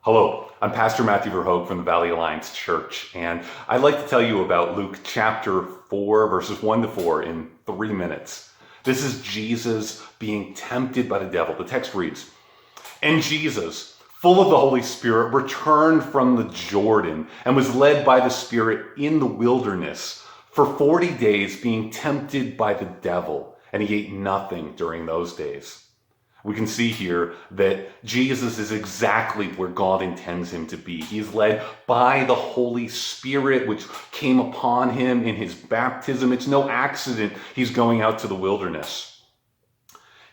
Hello, I'm Pastor Matthew Verhoek from the Valley Alliance Church, and I'd like to tell you about Luke chapter 4, verses 1 to 4 in 3 minutes. This is Jesus being tempted by the devil. The text reads, "And Jesus, full of the Holy Spirit, returned from the Jordan and was led by the Spirit in the wilderness for 40 days, being tempted by the devil, and he ate nothing during those days." We can see here that Jesus is exactly where God intends him to be. He is led by the Holy Spirit, which came upon him in his baptism. It's no accident he's going out to the wilderness.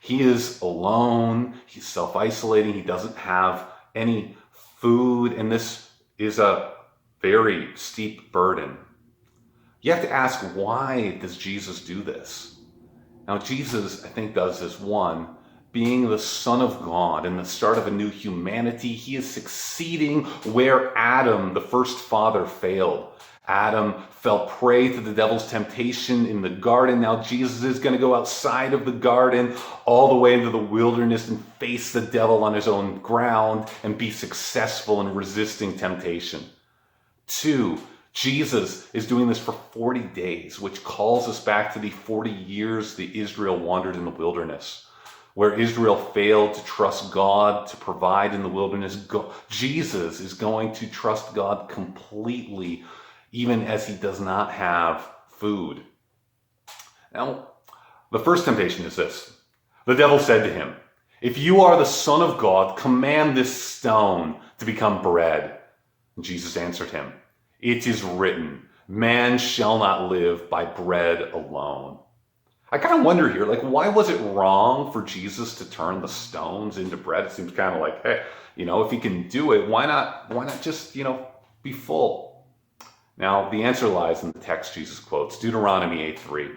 He is alone. He's self-isolating. He doesn't have any food, and this is a very steep burden. You have to ask, why does Jesus do this? Now, Jesus, I think, does this, one, being the Son of God and the start of a new humanity. He is succeeding where Adam, the first father, failed. Adam fell prey to the devil's temptation in the garden. Now Jesus is going to go outside of the garden all the way into the wilderness and face the devil on his own ground and be successful in resisting temptation. Two, Jesus is doing this for 40 days, which calls us back to the 40 years that Israel wandered in the wilderness, where Israel failed to trust God to provide in the wilderness. Jesus is going to trust God completely, even as he does not have food. Now, the first temptation is this. The devil said to him, "If you are the Son of God, command this stone to become bread." And Jesus answered him, "It is written, man shall not live by bread alone." I kind of wonder here, why was it wrong for Jesus to turn the stones into bread? It seems kind of like, hey, if he can do it, why not just, be full? Now, the answer lies in the text Jesus quotes, Deuteronomy 8:3.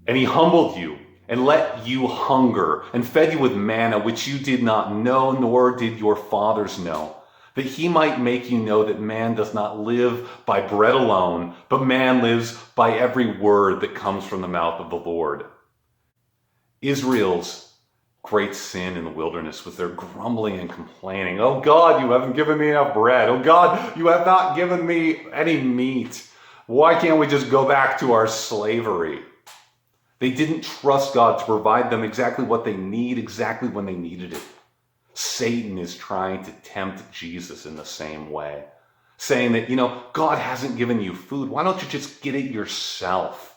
"And he humbled you and let you hunger and fed you with manna, which you did not know, nor did your fathers know, that he might make you know that man does not live by bread alone, but man lives by every word that comes from the mouth of the Lord." Israel's great sin in the wilderness was their grumbling and complaining. "Oh God, you haven't given me enough bread. Oh God, you have not given me any meat. Why can't we just go back to our slavery?" They didn't trust God to provide them exactly what they need, exactly when they needed it. Satan is trying to tempt Jesus in the same way, saying that, God hasn't given you food. Why don't you just get it yourself?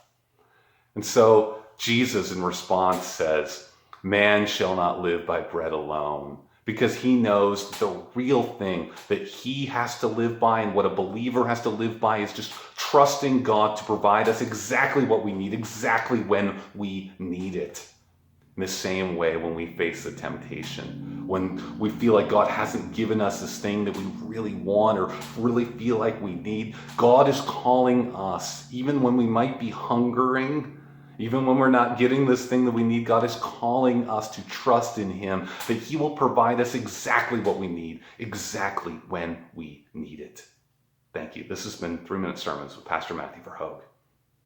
And so Jesus in response says, man shall not live by bread alone, because he knows the real thing that he has to live by and what a believer has to live by is just trusting God to provide us exactly what we need, exactly when we need it. In the same way, when we face the temptation, when we feel like God hasn't given us this thing that we really want or really feel like we need, God is calling us, even when we might be hungering, even when we're not getting this thing that we need, God is calling us to trust in him, that he will provide us exactly what we need, exactly when we need it. Thank you. This has been 3 Minute Sermons with Pastor Matthew Verhoek.